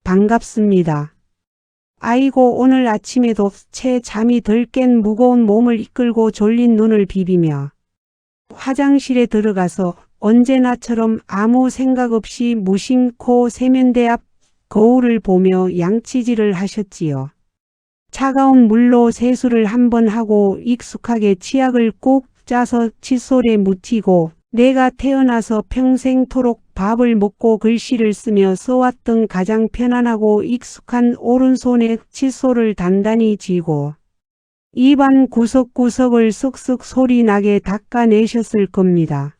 반갑습니다. 아이고 오늘 아침에도 채 잠이 덜 깬 무거운 몸을 이끌고 졸린 눈을 비비며 화장실에 들어가서 언제나처럼 아무 생각 없이 무심코 세면대 앞 거울을 보며 양치질을 하셨지요. 차가운 물로 세수를 한번 하고 익숙하게 치약을 꾹 짜서 칫솔에 묻히고 내가 태어나서 평생토록 밥을 먹고 글씨를 쓰며 써왔던 가장 편안하고 익숙한 오른손에 칫솔을 단단히 쥐고 입안 구석구석을 쓱쓱 소리 나게 닦아내셨을 겁니다.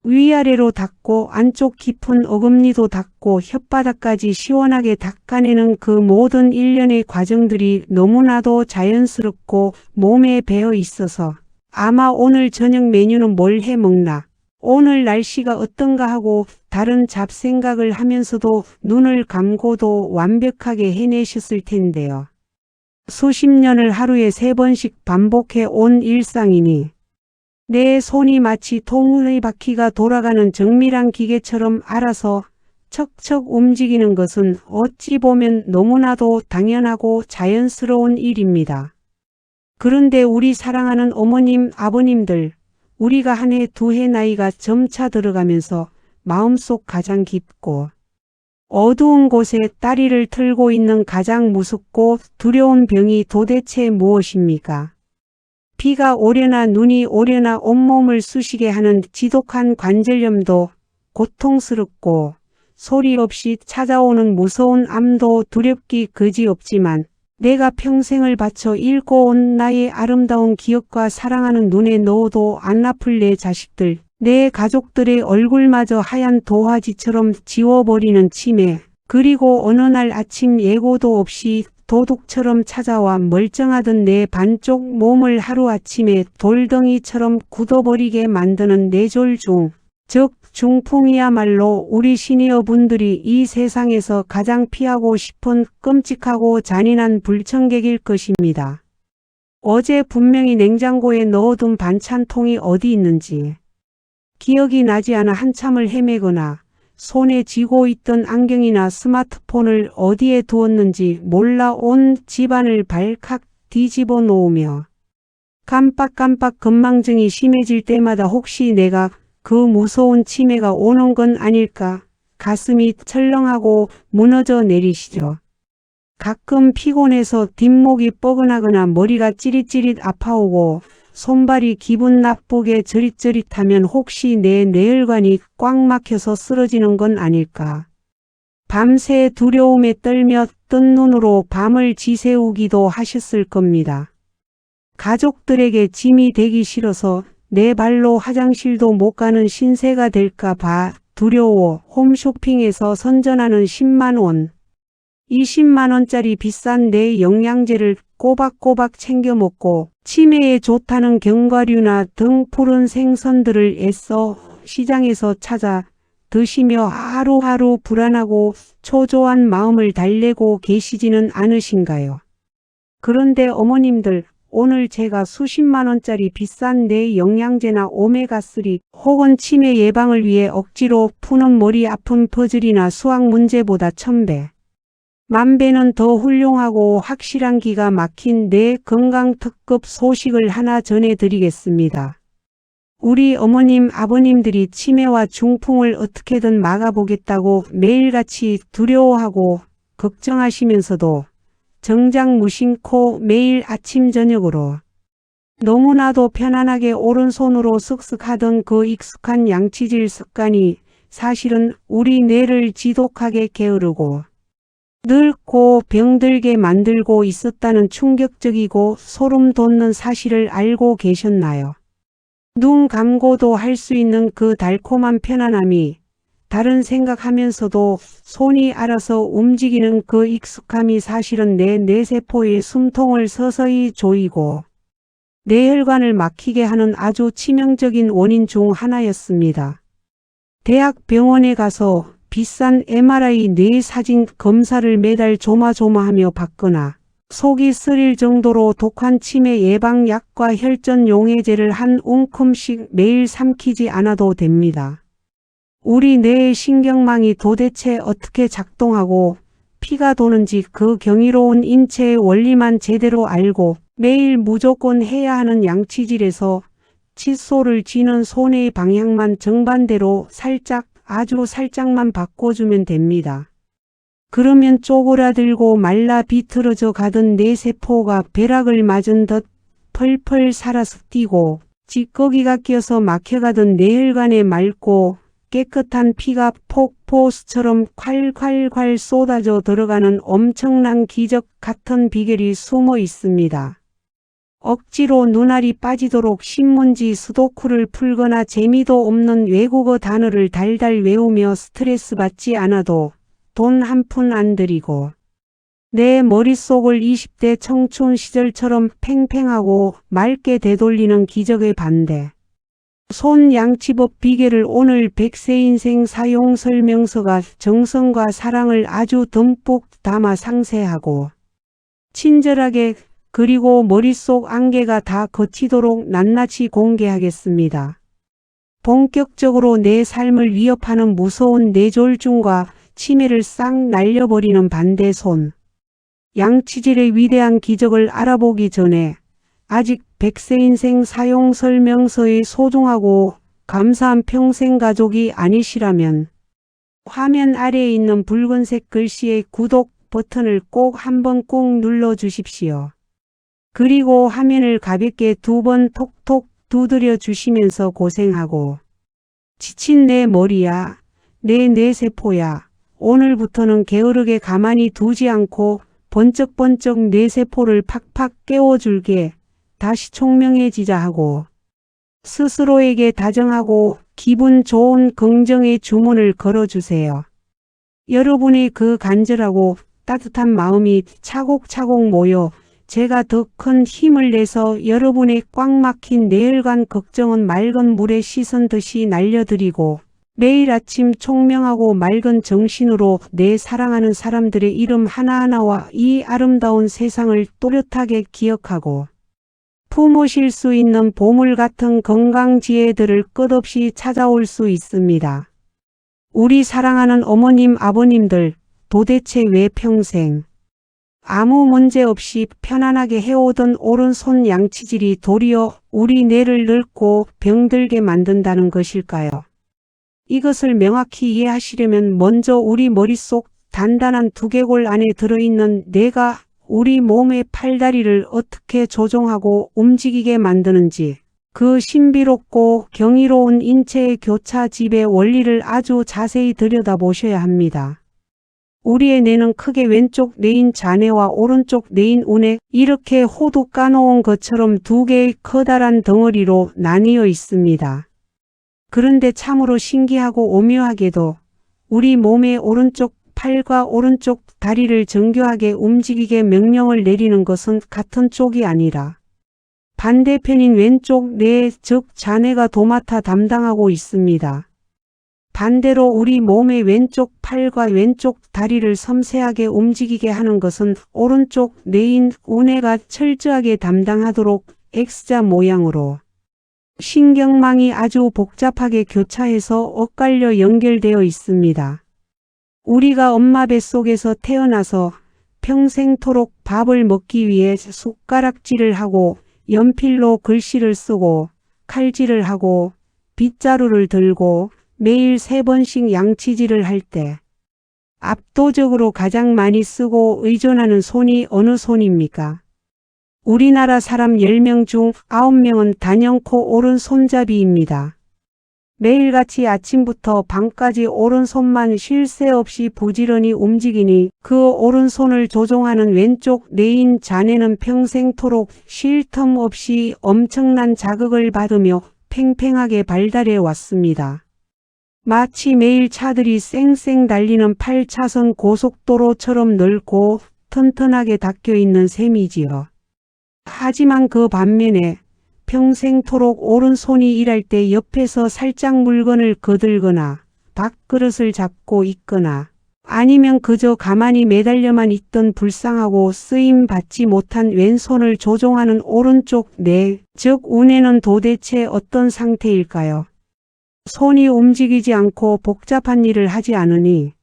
위아래로 닦고 안쪽 깊은 어금니도 닦고 혓바닥까지 시원하게 닦아내는 그 모든 일련의 과정들이 너무나도 자연스럽고 몸에 배어 있어서 아마 오늘 저녁 메뉴는 뭘 해 먹나, 오늘 날씨가 어떤가 하고 다른 잡생각을 하면서도 눈을 감고도 완벽하게 해내셨을 텐데요. 수십 년을 하루에 3번씩 반복해 온 일상이니 내 손이 마치 통의 바퀴가 돌아가는 정밀한 기계처럼 알아서 척척 움직이는 것은 어찌 보면 너무나도 당연하고 자연스러운 일입니다. 그런데 우리 사랑하는 어머님, 아버님들, 우리가 한 해, 2해 나이가 점차 들어가면서 마음속 가장 깊고 어두운 곳에 다리를 틀고 있는 가장 무섭고 두려운 병이 도대체 무엇입니까? 비가 오려나 눈이 오려나 온몸을 쑤시게 하는 지독한 관절염도 고통스럽고 소리 없이 찾아오는 무서운 암도 두렵기 그지없지만 내가 평생을 바쳐 읽고 온 나의 아름다운 기억과 사랑하는 눈에 넣어도 안 아플 내 자식들, 내 가족들의 얼굴마저 하얀 도화지처럼 지워버리는 치매, 그리고 어느 날 아침 예고도 없이 도둑처럼 찾아와 멀쩡하던 내 반쪽 몸을 하루아침에 돌덩이처럼 굳어버리게 만드는 뇌졸중, 즉 중풍이야말로 우리 시니어분들이 이 세상에서 가장 피하고 싶은 끔찍하고 잔인한 불청객일 것입니다. 어제 분명히 냉장고에 넣어둔 반찬통이 어디 있는지 기억이 나지 않아 한참을 헤매거나 손에 쥐고 있던 안경이나 스마트폰을 어디에 두었는지 몰라 온 집안을 발칵 뒤집어 놓으며 깜빡깜빡 건망증이 심해질 때마다 혹시 내가 그 무서운 치매가 오는 건 아닐까 가슴이 철렁하고 무너져 내리시죠. 가끔 피곤해서 뒷목이 뻐근하거나 머리가 찌릿찌릿 아파오고 손발이 기분 나쁘게 저릿저릿하면 혹시 내 뇌혈관이 꽉 막혀서 쓰러지는 건 아닐까. 밤새 두려움에 떨며 뜬 눈으로 밤을 지새우기도 하셨을 겁니다. 가족들에게 짐이 되기 싫어서 내 발로 화장실도 못 가는 신세가 될까 봐 두려워 홈쇼핑에서 선전하는 10만원, 20만원짜리 비싼 내 영양제를 꼬박꼬박 챙겨 먹고 치매에 좋다는 견과류나 등 푸른 생선들을 애써 시장에서 찾아 드시며 하루하루 불안하고 초조한 마음을 달래고 계시지는 않으신가요? 그런데 어머님들, 오늘 제가 수십만원짜리 비싼 뇌 영양제나 오메가3 혹은 치매 예방을 위해 억지로 푸는 머리 아픈 퍼즐이나 수학 문제보다 1000배, 10,000배는 더 훌륭하고 확실한 기가 막힌 뇌 건강 특급 소식을 하나 전해드리겠습니다. 우리 어머님, 아버님들이 치매와 중풍을 어떻게든 막아보겠다고 매일같이 두려워하고 걱정하시면서도 정작 무심코 매일 아침 저녁으로 너무나도 편안하게 오른손으로 쓱쓱 하던 그 익숙한 양치질 습관이 사실은 우리 뇌를 지독하게 게으르고 늙고 병들게 만들고 있었다는 충격적이고 소름 돋는 사실을 알고 계셨나요? 눈 감고도 할 수 있는 그 달콤한 편안함이, 다른 생각하면서도 손이 알아서 움직이는 그 익숙함이 사실은 내 뇌세포의 숨통을 서서히 조이고 뇌혈관을 막히게 하는 아주 치명적인 원인 중 하나였습니다. 대학 병원에 가서 비싼 MRI 뇌 사진 검사를 매달 조마조마하며 받거나 속이 쓰릴 정도로 독한 치매 예방약과 혈전 용해제를 한 움큼씩 매일 삼키지 않아도 됩니다. 우리 뇌의 신경망이 도대체 어떻게 작동하고 피가 도는지 그 경이로운 인체의 원리만 제대로 알고 매일 무조건 해야 하는 양치질에서 칫솔을 쥐는 손의 방향만 정반대로 살짝, 아주 살짝만 바꿔주면 됩니다. 그러면 쪼그라들고 말라 비틀어져 가던 뇌세포가 벼락을 맞은 듯 펄펄 살아서 뛰고 찌꺼기가 껴서 막혀가던 뇌혈관에 맑고 깨끗한 피가 폭포수처럼 콸콸콸 쏟아져 들어가는 엄청난 기적 같은 비결이 숨어 있습니다. 억지로 눈알이 빠지도록 신문지 수도쿠를 풀거나 재미도 없는 외국어 단어를 달달 외우며 스트레스 받지 않아도 돈 한 푼 안 들이고 내 머릿속을 20대 청춘 시절처럼 팽팽하고 맑게 되돌리는 기적의 반대. 손 양치법 비결을 오늘 100세 인생 사용 설명서가 정성과 사랑을 아주 듬뿍 담아 상세하고 친절하게 그리고 머릿속 안개가 다 거치도록 낱낱이 공개하겠습니다. 본격적으로 내 삶을 위협하는 무서운 뇌졸중과 치매를 싹 날려버리는 반대손. 양치질의 위대한 기적을 알아보기 전에 아직 100세 인생 사용 설명서의 소중하고 감사한 평생 가족이 아니시라면 화면 아래에 있는 붉은색 글씨의 구독 버튼을 꼭 한번 꾹 눌러 주십시오. 그리고 화면을 가볍게 2번 톡톡 두드려 주시면서 고생하고 지친 내 머리야, 내 뇌세포야, 오늘부터는 게으르게 가만히 두지 않고 번쩍번쩍 뇌세포를 팍팍 깨워줄게 다시 총명해지자 하고 스스로에게 다정하고 기분 좋은 긍정의 주문을 걸어주세요. 여러분의 그 간절하고 따뜻한 마음이 차곡차곡 모여 제가 더 큰 힘을 내서 여러분의 꽉 막힌 뇌혈관 걱정은 맑은 물에 씻은 듯이 날려드리고 매일 아침 총명하고 맑은 정신으로 내 사랑하는 사람들의 이름 하나하나와 이 아름다운 세상을 또렷하게 기억하고 품으실 수 있는 보물 같은 건강 지혜들을 끝없이 찾아올 수 있습니다. 우리 사랑하는 어머님, 아버님들, 도대체 왜 평생 아무 문제 없이 편안하게 해오던 오른손 양치질이 도리어 우리 뇌를 늙고 병들게 만든다는 것일까요? 이것을 명확히 이해하시려면 먼저 우리 머릿속 단단한 두개골 안에 들어있는 뇌가 우리 몸의 팔다리를 어떻게 조종하고 움직이게 만드는지 그 신비롭고 경이로운 인체의 교차집의 원리를 아주 자세히 들여다보셔야 합니다. 우리의 뇌는 크게 왼쪽 뇌인 자뇌와 오른쪽 뇌인 우뇌 이렇게 호두 까놓은 것처럼 두 개의 커다란 덩어리로 나뉘어 있습니다. 그런데 참으로 신기하고 오묘하게도 우리 몸의 오른쪽 팔과 오른쪽 다리를 정교하게 움직이게 명령을 내리는 것은 같은 쪽이 아니라 반대편인 왼쪽 뇌, 즉 자뇌가 도맡아 담당하고 있습니다. 반대로 우리 몸의 왼쪽 팔과 왼쪽 다리를 섬세하게 움직이게 하는 것은 오른쪽 뇌인 우뇌가 철저하게 담당하도록 X자 모양으로 신경망이 아주 복잡하게 교차해서 엇갈려 연결되어 있습니다. 우리가 엄마 뱃속에서 태어나서 평생토록 밥을 먹기 위해 숟가락질을 하고 연필로 글씨를 쓰고 칼질을 하고 빗자루를 들고 매일 3번씩 양치질을 할 때 압도적으로 가장 많이 쓰고 의존하는 손이 어느 손입니까? 우리나라 사람 10명 중 9명은 단연코 오른손잡이입니다. 매일같이 아침부터 밤까지 오른손만 쉴 새 없이 부지런히 움직이니 그 오른손을 조종하는 왼쪽 뇌인 자뇌는 평생토록 쉴 틈 없이 엄청난 자극을 받으며 팽팽하게 발달해 왔습니다. 마치 매일 차들이 쌩쌩 달리는 8차선 고속도로처럼 넓고 튼튼하게 닦여있는 셈이지요. 하지만 그 반면에 평생토록 오른손이 일할 때 옆에서 살짝 물건을 거들거나 밥그릇을 잡고 있거나 아니면 그저 가만히 매달려만 있던 불쌍하고 쓰임받지 못한 왼손을 조종하는 오른쪽 뇌, 즉 우뇌는 도대체 어떤 상태일까요? 손이 움직이지 않고 복잡한 일을 하지 않으니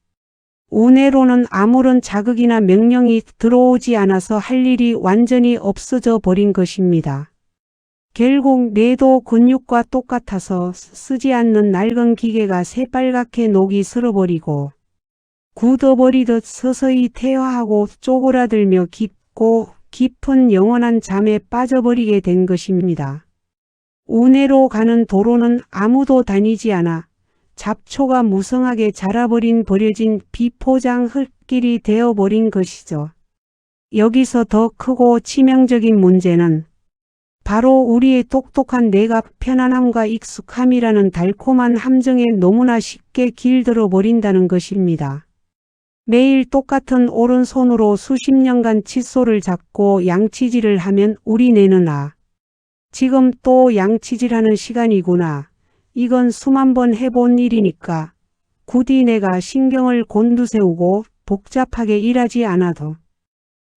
운해로는 아무런 자극이나 명령이 들어오지 않아서 할 일이 완전히 없어져 버린 것입니다. 결국 뇌도 근육과 똑같아서 쓰지 않는 낡은 기계가 새빨갛게 녹이 슬어버리고 굳어버리듯 서서히 퇴화하고 쪼그라들며 깊고 깊은 영원한 잠에 빠져버리게 된 것입니다. 운해로 가는 도로는 아무도 다니지 않아 잡초가 무성하게 자라버린 버려진 비포장 흙길이 되어버린 것이죠. 여기서 더 크고 치명적인 문제는 바로 우리의 똑똑한 뇌가 편안함과 익숙함이라는 달콤한 함정에 너무나 쉽게 길들어 버린다는 것입니다. 매일 똑같은 오른손으로 수십 년간 칫솔을 잡고 양치질을 하면 우리 뇌는 지금 또 양치질하는 시간이구나. 이건 수만 번 해본 일이니까 굳이 내가 신경을 곤두세우고 복잡하게 일하지 않아도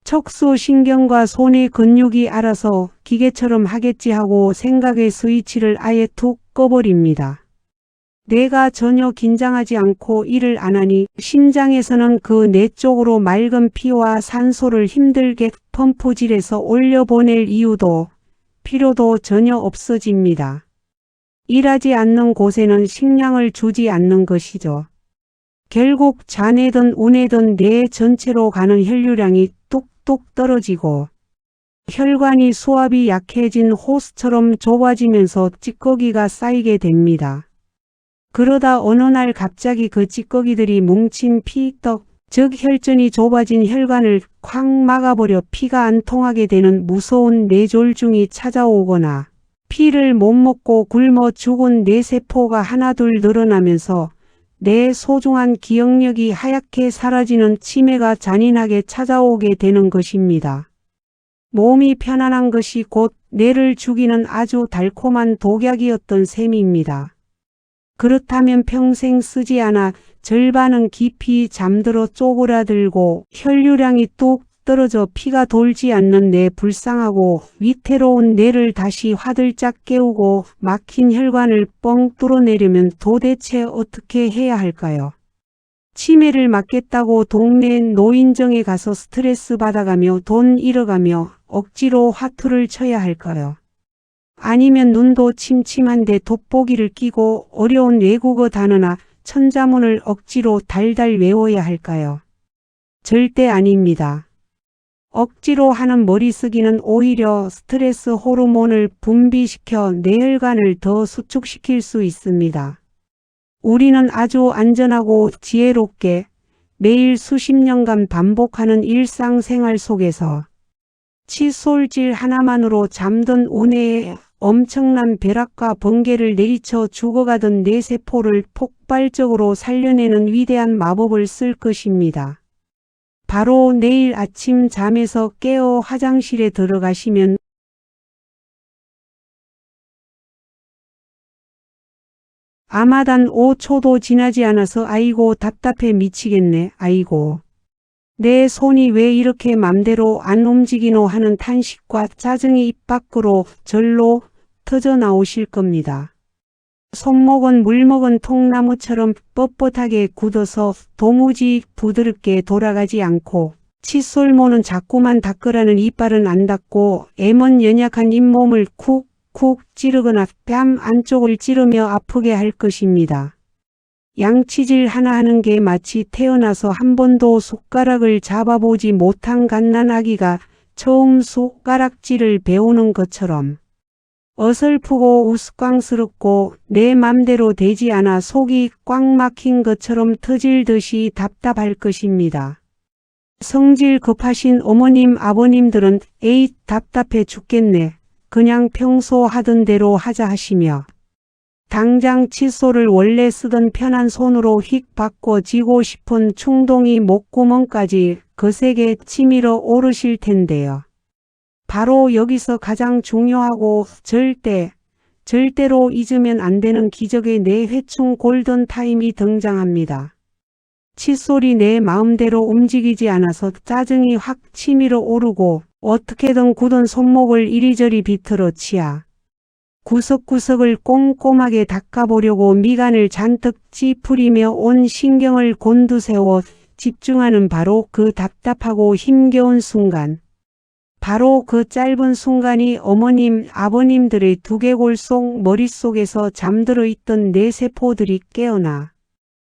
척수신경과 손의 근육이 알아서 기계처럼 하겠지 하고 생각의 스위치를 아예 툭 꺼버립니다. 뇌가 전혀 긴장하지 않고 일을 안 하니 심장에서는 그 뇌 쪽으로 맑은 피와 산소를 힘들게 펌프질해서 올려보낼 이유도 필요도 전혀 없어집니다. 일하지 않는 곳에는 식량을 주지 않는 것이죠. 결국 잔해든 운해든 뇌 전체로 가는 혈류량이 뚝뚝 떨어지고 혈관이 수압이 약해진 호스처럼 좁아지면서 찌꺼기가 쌓이게 됩니다. 그러다 어느 날 갑자기 그 찌꺼기들이 뭉친 피떡, 즉 혈전이 좁아진 혈관을 콱 막아버려 피가 안 통하게 되는 무서운 뇌졸중이 찾아오거나 피를 못 먹고 굶어 죽은 뇌세포가 하나둘 늘어나면서 내 소중한 기억력이 하얗게 사라지는 치매가 잔인하게 찾아오게 되는 것입니다. 몸이 편안한 것이 곧 뇌를 죽이는 아주 달콤한 독약이었던 셈입니다. 그렇다면 평생 쓰지 않아 절반은 깊이 잠들어 쪼그라들고 혈류량이 뚝 떨어져 피가 돌지 않는 내 불쌍하고 위태로운 뇌를 다시 화들짝 깨우고 막힌 혈관을 뻥 뚫어내려면 도대체 어떻게 해야 할까요? 치매를 막겠다고 동네 노인정에 가서 스트레스 받아가며 돈 잃어가며 억지로 화투를 쳐야 할까요? 아니면 눈도 침침한데 돋보기를 끼고 어려운 외국어 단어나 천자문을 억지로 달달 외워야 할까요? 절대 아닙니다. 억지로 하는 머리쓰기는 오히려 스트레스 호르몬을 분비시켜 뇌혈관을 더 수축시킬 수 있습니다. 우리는 아주 안전하고 지혜롭게 매일 수십 년간 반복하는 일상생활 속에서 칫솔질 하나만으로 잠든 운해에 엄청난 벼락과 번개를 내리쳐 죽어가던 뇌세포를 폭발적으로 살려내는 위대한 마법을 쓸 것입니다. 바로 내일 아침 잠에서 깨어 화장실에 들어가시면 아마 단 5초도 지나지 않아서 아이고 답답해 미치겠네. 아이고. 내 손이 왜 이렇게 맘대로 안 움직이노 하는 탄식과 짜증이 입 밖으로 절로 터져 나오실 겁니다. 손목은 물먹은 통나무처럼 뻣뻣하게 굳어서 도무지 부드럽게 돌아가지 않고 칫솔모는 자꾸만 닦으라는 이빨은 안 닦고 애먼 연약한 잇몸을 쿡쿡 찌르거나 뺨 안쪽을 찌르며 아프게 할 것입니다. 양치질 하나 하는 게 마치 태어나서 한 번도 숟가락을 잡아보지 못한 갓난아기가 처음 숟가락질을 배우는 것처럼 어설프고 우스꽝스럽고 내 맘대로 되지 않아 속이 꽉 막힌 것처럼 터질듯이 답답할 것입니다. 성질 급하신 어머님 아버님들은 에잇 답답해 죽겠네. 그냥 평소 하던 대로 하자 하시며 당장 칫솔을 원래 쓰던 편한 손으로 휙 바꿔쥐고 싶은 충동이 목구멍까지 거세게 치밀어 오르실 텐데요. 바로 여기서 가장 중요하고 절대로 잊으면 안 되는 기적의 뇌회충 골든타임이 등장합니다. 칫솔이 내 마음대로 움직이지 않아서 짜증이 확 치밀어 오르고 어떻게든 굳은 손목을 이리저리 비틀어 치아 구석구석을 꼼꼼하게 닦아보려고 미간을 잔뜩 찌푸리며 온 신경을 곤두세워 집중하는 바로 그 답답하고 힘겨운 순간. 바로 그 짧은 순간이 어머님, 아버님들의 두개골 속 머릿속에서 잠들어 있던 뇌세포들이 깨어나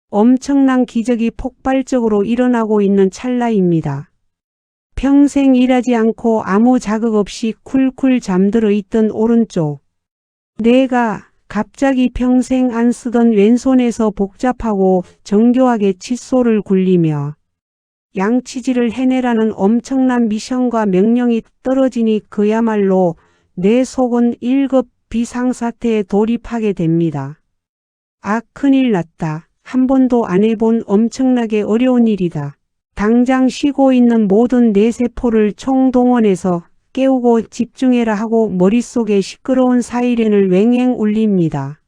엄청난 기적이 폭발적으로 일어나고 있는 찰나입니다. 평생 일하지 않고 아무 자극 없이 쿨쿨 잠들어 있던 오른쪽 뇌가 갑자기 평생 안 쓰던 왼손에서 복잡하고 정교하게 칫솔을 굴리며 양치질을 해내라는 엄청난 미션과 명령이 떨어지니 그야말로 내 속은 1급 비상사태에 돌입하게 됩니다. 아, 큰일 났다. 한 번도 안 해본 엄청나게 어려운 일이다. 당장 쉬고 있는 모든 뇌세포를 총동원해서 깨우고 집중해라 하고 머릿속에 시끄러운 사이렌을 왱왱 울립니다.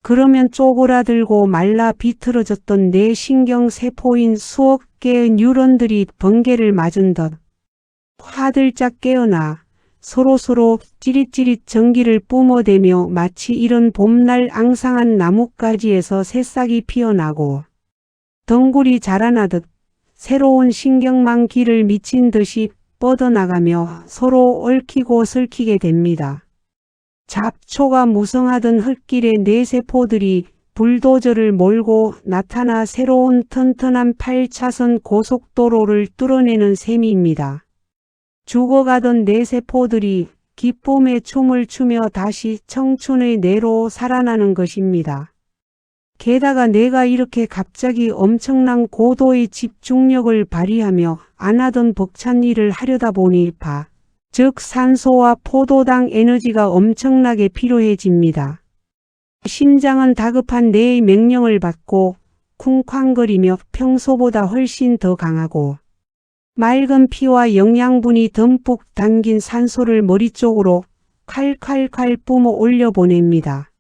그러면 쪼그라들고 말라 비틀어졌던 내 신경세포인 수억 개의 뉴런들이 번개를 맞은 듯 화들짝 깨어나 서로서로 찌릿찌릿 전기를 뿜어대며 마치 이런 봄날 앙상한 나뭇가지에서 새싹이 피어나고 덩굴이 자라나듯 새로운 신경망 길을 미친 듯이 뻗어나가며 서로 얽히고 설키게 됩니다. 잡초가 무성하던 흙길에 뇌세포들이 불도저를 몰고 나타나 새로운 튼튼한 8차선 고속도로를 뚫어내는 셈입니다. 죽어가던 뇌세포들이 기쁨의 춤을 추며 다시 청춘의 뇌로 살아나는 것입니다. 게다가 내가 이렇게 갑자기 엄청난 고도의 집중력을 발휘하며 안 하던 벅찬 일을 하려다 보니 즉 산소와 포도당 에너지가 엄청나게 필요해집니다. 심장은 다급한 뇌의 명령을 받고 쿵쾅거리며 평소보다 훨씬 더 강하고 맑은 피와 영양분이 듬뿍 담긴 산소를 머리 쪽으로 칼칼칼 뿜어 올려보냅니다.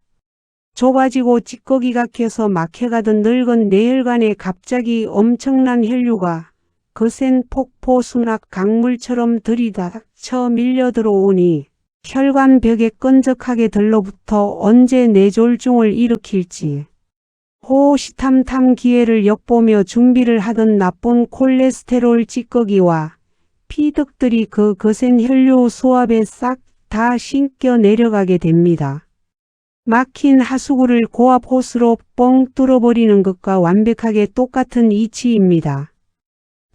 좁아지고 찌꺼기가 껴서 막혀가던 늙은 뇌혈관에 갑자기 엄청난 혈류가 거센 폭포 순학 강물처럼 들이닥쳐 밀려 들어오니 혈관벽에 끈적하게 들러붙어 언제 뇌졸중을 일으킬지 호시탐탐 기회를 엿보며 준비를 하던 나쁜 콜레스테롤 찌꺼기와 피득들이 그 거센 혈류 수압에 싹 다 씻겨 내려가게 됩니다. 막힌 하수구를 고압 호스로 뻥 뚫어버리는 것과 완벽하게 똑같은 이치입니다.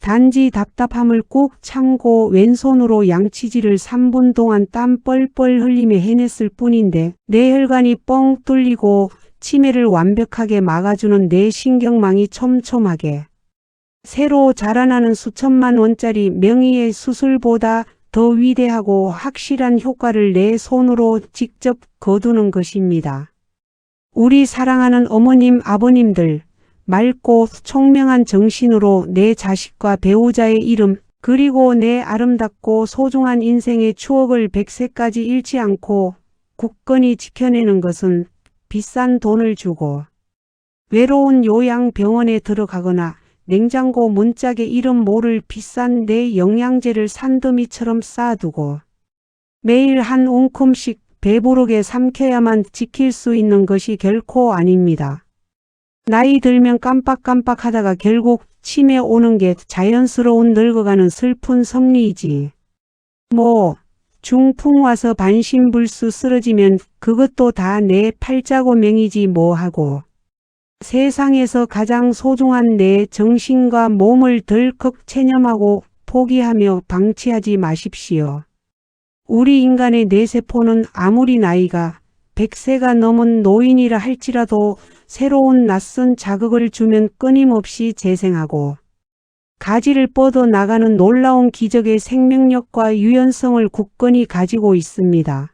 단지 답답함을 꾹 참고 왼손으로 양치질을 3분 동안 땀 뻘뻘 흘리며 해냈을 뿐인데 뇌혈관이 뻥 뚫리고 치매를 완벽하게 막아주는 뇌신경망이 촘촘하게 새로 자라나는 수천만 원짜리 명의의 수술보다 더 위대하고 확실한 효과를 내 손으로 직접 거두는 것입니다. 우리 사랑하는 어머님, 아버님들, 맑고 총명한 정신으로 내 자식과 배우자의 이름 그리고 내 아름답고 소중한 인생의 추억을 100세까지 잃지 않고 굳건히 지켜내는 것은 비싼 돈을 주고 외로운 요양병원에 들어가거나 냉장고 문짝에 이름 모를 비싼 내 영양제를 산더미처럼 쌓아두고 매일 한 움큼씩 배부르게 삼켜야만 지킬 수 있는 것이 결코 아닙니다. 나이 들면 깜빡깜빡하다가 결국 치매 오는 게 자연스러운 늙어가는 슬픈 섭리이지. 중풍 와서 반신불수 쓰러지면 그것도 다 내 팔자고명이지 뭐하고. 세상에서 가장 소중한 내 정신과 몸을 덜컥 체념하고 포기하며 방치하지 마십시오. 우리 인간의 뇌세포는 아무리 나이가 100세가 넘은 노인이라 할지라도 새로운 낯선 자극을 주면 끊임없이 재생하고 가지를 뻗어 나가는 놀라운 기적의 생명력과 유연성을 굳건히 가지고 있습니다.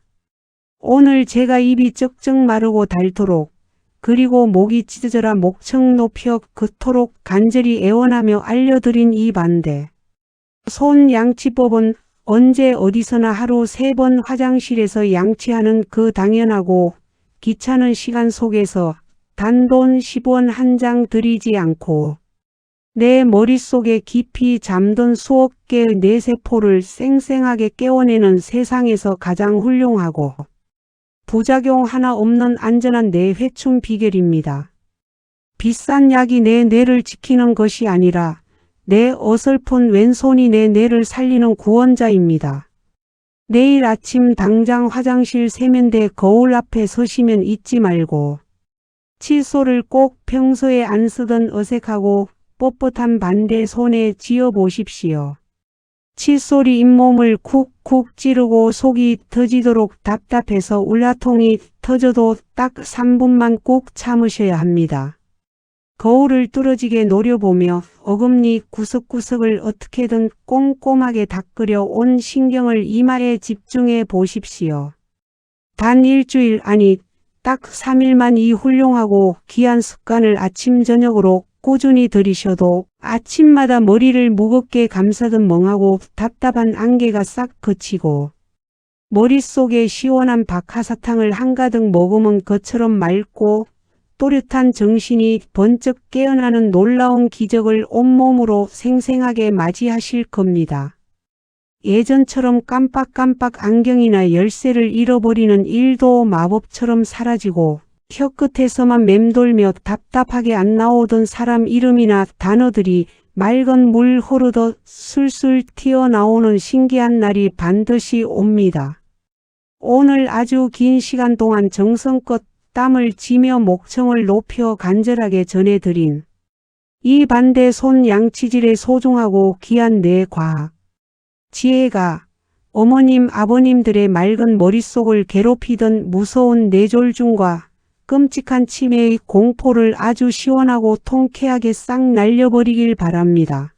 오늘 제가 입이 쩍쩍 마르고 닳도록 그리고 목이 찢어져라 목청 높여 그토록 간절히 애원하며 알려드린 이 반대. 손 양치법은 언제 어디서나 하루 3번 화장실에서 양치하는 그 당연하고 귀찮은 시간 속에서 단돈 10원 한 장 들이지 않고 내 머릿속에 깊이 잠든 수억 개의 뇌세포를 쌩쌩하게 깨워내는 세상에서 가장 훌륭하고 부작용 하나 없는 안전한 뇌회춘 비결입니다. 비싼 약이 내 뇌를 지키는 것이 아니라 내 어설픈 왼손이 내 뇌를 살리는 구원자입니다. 내일 아침 당장 화장실 세면대 거울 앞에 서시면 잊지 말고 칫솔을 꼭 평소에 안 쓰던 어색하고 뻣뻣한 반대 손에 쥐어보십시오. 칫솔이 잇몸을 쿡쿡 찌르고 속이 터지도록 답답해서 울라통이 터져도 딱 3분만 꾹 참으셔야 합니다. 거울을 뚫어지게 노려보며 어금니 구석구석을 어떻게든 꼼꼼하게 닦으려 온 신경을 이마에 집중해 보십시오. 단 일주일 아니 딱 3일만 이 훌륭하고 귀한 습관을 아침 저녁으로 꾸준히 들이셔도 아침마다 머리를 무겁게 감싸던 멍하고 답답한 안개가 싹 그치고 머릿속에 시원한 박하사탕을 한가득 머금은 것처럼 맑고 또렷한 정신이 번쩍 깨어나는 놀라운 기적을 온몸으로 생생하게 맞이하실 겁니다. 예전처럼 깜빡깜빡 안경이나 열쇠를 잃어버리는 일도 마법처럼 사라지고 혀끝에서만 맴돌며 답답하게 안 나오던 사람 이름이나 단어들이 맑은 물 흐르듯 술술 튀어나오는 신기한 날이 반드시 옵니다. 오늘 아주 긴 시간 동안 정성껏 땀을 쥐며 목청을 높여 간절하게 전해드린 이 반대 손 양치질의 소중하고 귀한 내 과학 지혜가 어머님 아버님들의 맑은 머릿속을 괴롭히던 무서운 뇌졸중과 끔찍한 치매의 공포를 아주 시원하고 통쾌하게 싹 날려버리길 바랍니다.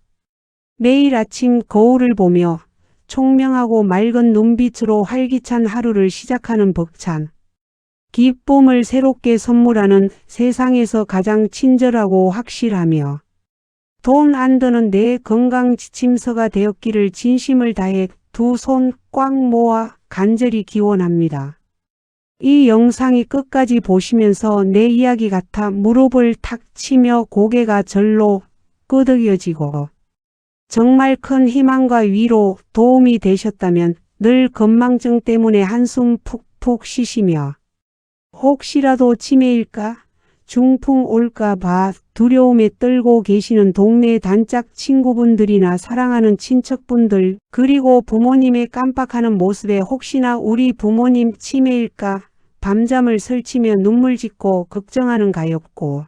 매일 아침 거울을 보며 총명하고 맑은 눈빛으로 활기찬 하루를 시작하는 벅찬 기쁨을 새롭게 선물하는 세상에서 가장 친절하고 확실하며 돈 안 드는 내 건강 지침서가 되었기를 진심을 다해 두 손 꽉 모아 간절히 기원합니다. 이 영상이 끝까지 보시면서 내 이야기 같아 무릎을 탁 치며 고개가 절로 끄덕여지고 정말 큰 희망과 위로 도움이 되셨다면 늘 건망증 때문에 한숨 푹푹 쉬시며 혹시라도 치매일까? 중풍 올까 봐 두려움에 떨고 계시는 동네 단짝 친구분들이나 사랑하는 친척분들 그리고 부모님의 깜빡하는 모습에 혹시나 우리 부모님 치매일까? 밤잠을 설치며 눈물 짓고 걱정하는 가엾고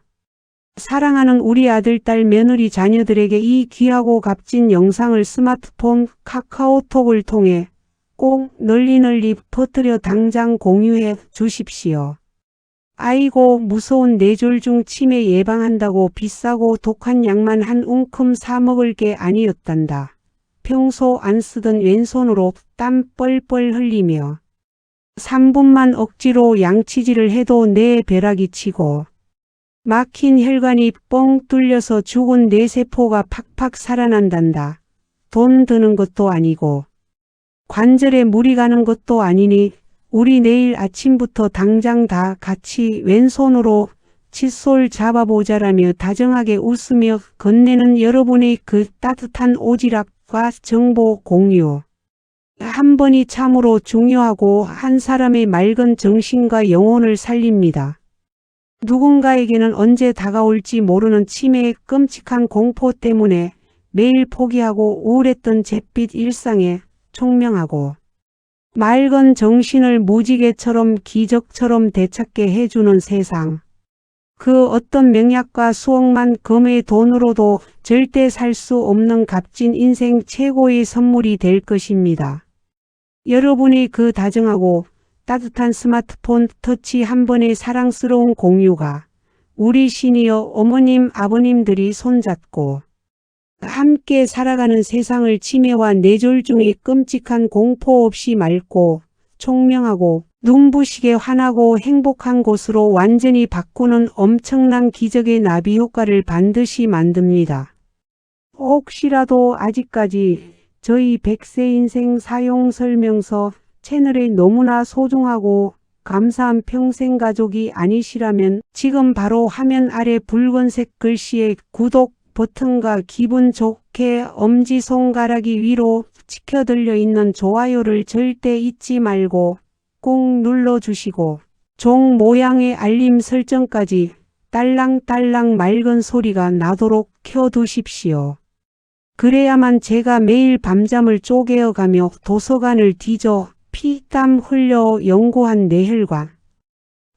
사랑하는 우리 아들, 딸, 며느리, 자녀들에게 이 귀하고 값진 영상을 스마트폰 카카오톡을 통해 꼭 널리 퍼뜨려 당장 공유해 주십시오. 아이고 무서운 뇌졸중 치매 예방한다고 비싸고 독한 약만 한 움큼 사 먹을 게 아니었단다. 평소 안 쓰던 왼손으로 땀 뻘뻘 흘리며 3분만 억지로 양치질을 해도 뇌에 벼락이 치고 막힌 혈관이 뻥 뚫려서 죽은 뇌세포가 팍팍 살아난단다. 돈 드는 것도 아니고 관절에 물이 가는 것도 아니니 우리 내일 아침부터 당장 다 같이 왼손으로 칫솔 잡아보자라며 다정하게 웃으며 건네는 여러분의 그 따뜻한 오지랖과 정보 공유. 한 번이 참으로 중요하고 한 사람의 맑은 정신과 영혼을 살립니다. 누군가에게는 언제 다가올지 모르는 치매의 끔찍한 공포 때문에 매일 포기하고 우울했던 잿빛 일상에 총명하고 맑은 정신을 무지개처럼 기적처럼 되찾게 해주는 세상. 그 어떤 명약과 수억만 금의 돈으로도 절대 살 수 없는 값진 인생 최고의 선물이 될 것입니다. 여러분의 그 다정하고 따뜻한 스마트폰 터치 한 번의 사랑스러운 공유가 우리 시니어 어머님 아버님들이 손잡고 함께 살아가는 세상을 치매와 뇌졸중의 끔찍한 공포 없이 맑고 총명하고 눈부시게 환하고 행복한 곳으로 완전히 바꾸는 엄청난 기적의 나비 효과를 반드시 만듭니다. 혹시라도 아직까지 저희 100세 인생 사용 설명서 채널에 너무나 소중하고 감사한 평생 가족이 아니시라면 지금 바로 화면 아래 붉은색 글씨의 구독 버튼과 기분 좋게 엄지손가락이 위로 치켜들려 있는 좋아요를 절대 잊지 말고 꼭 눌러주시고 종 모양의 알림 설정까지 딸랑딸랑 맑은 소리가 나도록 켜두십시오. 그래야만 제가 매일 밤잠을 쪼개어가며 도서관을 뒤져 피땀 흘려 연구한 뇌혈관,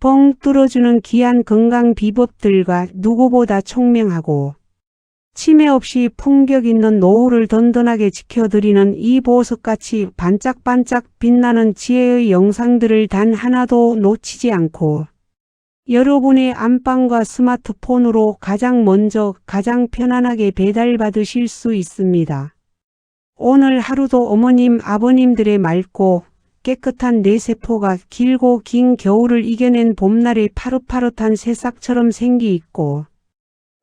뻥 뚫어주는 귀한 건강 비법들과 누구보다 총명하고 치매 없이 품격 있는 노후를 든든하게 지켜드리는 이 보석같이 반짝반짝 빛나는 지혜의 영상들을 단 하나도 놓치지 않고 여러분의 안방과 스마트폰으로 가장 먼저 가장 편안하게 배달받으실 수 있습니다. 오늘 하루도 어머님 아버님들의 맑고 깨끗한 뇌세포가 길고 긴 겨울을 이겨낸 봄날의 파릇파릇한 새싹처럼 생기있고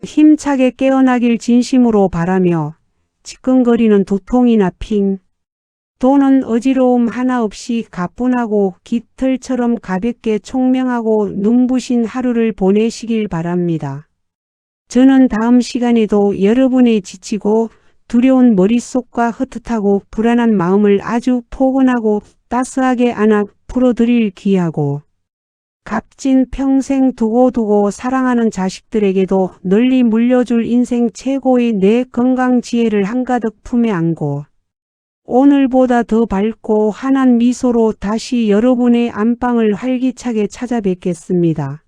힘차게 깨어나길 진심으로 바라며 지끈거리는 두통이나 핑 또는 어지러움 하나 없이 가뿐하고 깃털처럼 가볍게 총명하고 눈부신 하루를 보내시길 바랍니다. 저는 다음 시간에도 여러분의 지치고 두려운 머릿속과 헛헛하고 불안한 마음을 아주 포근하고 따스하게 안아 풀어드릴 귀하고 값진 평생 두고두고 사랑하는 자식들에게도 널리 물려줄 인생 최고의 내 건강 지혜를 한가득 품에 안고 오늘보다 더 밝고 환한 미소로 다시 여러분의 안방을 활기차게 찾아뵙겠습니다.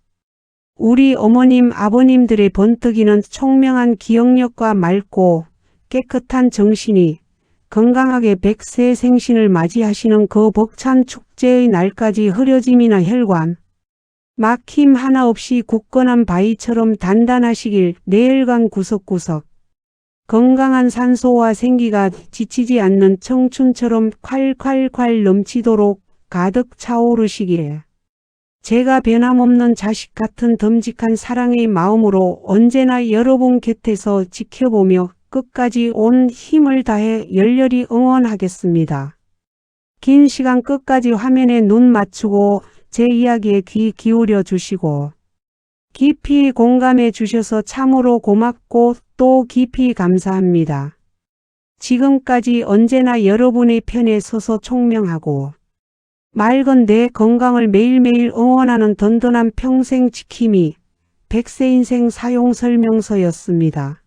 우리 어머님 아버님들의 번뜩이는 총명한 기억력과 맑고 깨끗한 정신이 건강하게 100세 생신을 맞이하시는 그 벅찬 축제의 날까지 흐려짐이나 혈관, 막힘 하나 없이 굳건한 바위처럼 단단하시길 뇌혈관 구석구석, 건강한 산소와 생기가 지치지 않는 청춘처럼 콸콸콸 넘치도록 가득 차오르시기에 제가 변함없는 자식 같은 듬직한 사랑의 마음으로 언제나 여러분 곁에서 지켜보며 끝까지 온 힘을 다해 열렬히 응원하겠습니다. 긴 시간 끝까지 화면에 눈 맞추고 제 이야기에 귀 기울여 주시고 깊이 공감해 주셔서 참으로 고맙고 또 깊이 감사합니다. 지금까지 언제나 여러분의 편에 서서 총명하고 맑은 내 건강을 매일매일 응원하는 든든한 평생 지킴이 100세 인생 사용 설명서였습니다.